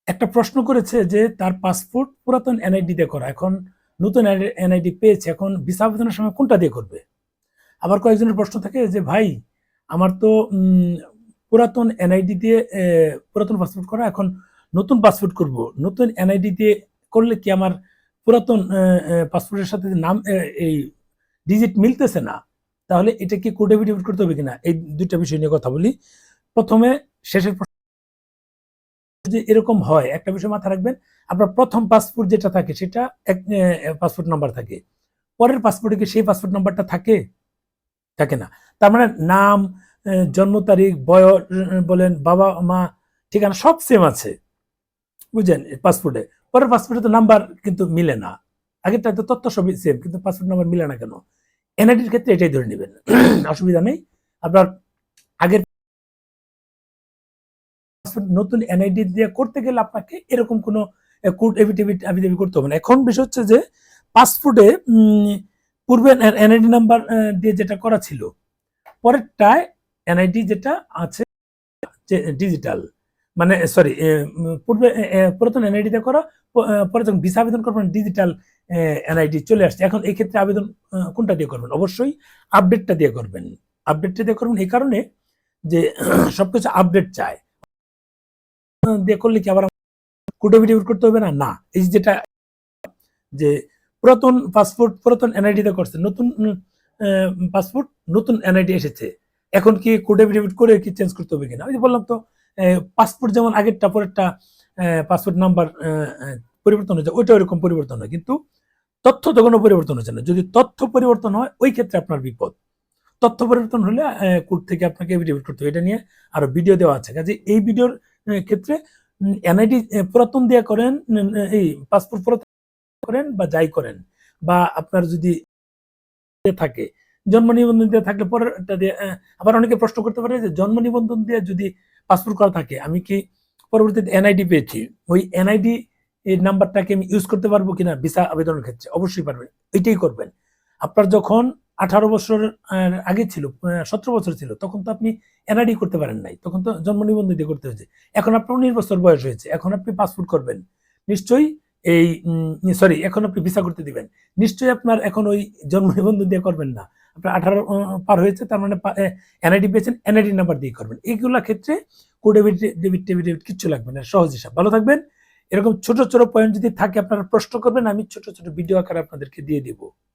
একটা প্রশ্ন করেছে যে তার পাসপোর্ট পুরাতন এনআইডি দিয়ে করা, এখন নতুন এনআইডি পেয়েছে, এখন ভিসা আবেদনের সময় কোনটা দিয়ে করবে। আবার কয়েকজনের প্রশ্ন থাকে যে ভাই আমার তো পুরাতন এনআইডি দিয়ে পুরাতন পাসপোর্ট করা, এখন নতুন পাসপোর্ট করব, নতুন এনআইডি দিয়ে করলে কি আমার পুরাতন পাসপোর্টের সাথে নাম এই ডিজিট মিলতেছে না, তাহলে এটা কি কোড এফিডেভিট করতে হবে কিনা, এই দুইটা বিষয় নিয়ে কথা বলি। প্রথমে শেষের যদি এরকম হয়, একটা বিষয় মাথায় রাখবেন, আপনার প্রথম পাসপোর্ট যেটা থাকে সেটা এক পাসপোর্ট নাম্বার থাকে, পরের পাসপোর্টে কি সেই পাসপোর্ট নাম্বারটা থাকে? থাকে না। তার মানে নাম, জন্ম তারিখ, বয়স বলেন, বাবা মা ঠিকানা সব সেম আছে, বুঝলেন পাসপোর্টে। পরের পাসপোর্টে তো নাম্বার কিন্তু মিলে না, আগেরটা তো তথ্য সবই সেম, কিন্তু পাসপোর্ট নাম্বার মিলে না কেন? এনআইডির ক্ষেত্রে এটাই ধরে নেবেন, অসুবিধা নেই। আপনার আগের নতুন এনআইডি দিয়ে করতে গেলে আপনাকে এরকম কোনো কোড এফিডেভিট করতে হবে না। এখন বিষয় হচ্ছে যে পাসপোর্টে পূর্বে এনআইডি নাম্বার দিয়ে যেটা করা ছিল, পরেরটায় এনআইডি যেটা আছে ডিজিটাল, মানে সরি পূর্বে পুরাতন এনআইডি দিয়ে করা, পরে যখন ভিসা আবেদন করবেন ডিজিটাল এনআইডি চলে আসছে। এখন এই ক্ষেত্রে আবেদন কোনটা দিয়ে করবেন? অবশ্যই আপডেটটা দিয়ে করবেন। আপডেটটা দিয়ে করবেন এই কারণে যে সবকিছু আপডেট চায়, দিয়ে করলে কি আবার কোড এফিডেভিট করতে হবে না? না, এই যেটা যে পুরাতন পাসপোর্ট পুরাতন এনআইডি তে করছে, নতুন পাসপোর্ট নতুন এনআইডি এসেছে, এখন কি কোড এফিডেভিট করে কি চেঞ্জ করতে হবে কিনা? ওই যে বললাম তো, পাসপোর্ট যেমন আগেরটা পরেরটা পাসপোর্ট নাম্বার পরিবর্তন হয়েছে, ওইটা ওইরকম পরিবর্তন হয়, কিন্তু তথ্য তো কোনো পরিবর্তন হচ্ছে না। যদি তথ্য পরিবর্তন হয় ওই ক্ষেত্রে আপনার বিপদ। তথ্য পরিবর্তন হলে কোর্ট থেকে আপনাকে এফিডেভিট করতে হবে। এটা নিয়ে আরো ভিডিও দেওয়া আছে, কাজে এই ভিডিওর ক্ষেত্রে এনআইডি পুরাতন দিয়ে করেন, এই পাসপোর্ট পুরাতন করেন বা যাই করেন, বা আপনার যদি থাকে জন্ম নিবন্ধন দিয়ে থাকলে পরেরটা দিয়ে। আবার অনেকে প্রশ্ন করতে পারে যে জন্ম নিবন্ধন দিয়ে যদি পাসপোর্ট করা থাকে, আমি কি পরবর্তীতে এনআইডি পেয়েছি, ওই এনআইডি এর নাম্বারটাকে আমি ইউজ করতে পারবো কিনা ভিসা আবেদনের ক্ষেত্রে? অবশ্যই পারবেন, এটাই করবেন। আপনার যখন 18 বছর আগে ছিল, 17 বছর ছিল, তখন তো আপনি এনআইডি করতে পারেন নাই, তখন তো জন্ম নিবন্ধন দিয়ে করতে হয়েছে। এখন আপনার 19 বছর বয়স হয়েছে, এখন আপনি পাসপোর্ট করবেন, নিশ্চয়ই এই সরি এখন আপনি ভিসা করতে দিবেন, নিশ্চয়ই আপনার এখন ওই জন্ম নিবন্ধন দিয়ে করবেন না। আপনার 18 পার হয়েছে, তার মানে এনআইডি পেয়েছেন, এনআইডি নাম্বার দিয়ে করবেন। এইগুলা ক্ষেত্রে কোড ডেবিট কিচ্ছু লাগবে না, সহজ হিসাব। ভালো থাকবেন। এরকম ছোট ছোট পয়েন্ট যদি থাকে আপনারা প্রশ্ন করবেন, আমি ছোট ছোট ভিডিও আকারে আপনাদেরকে দিয়ে দিব।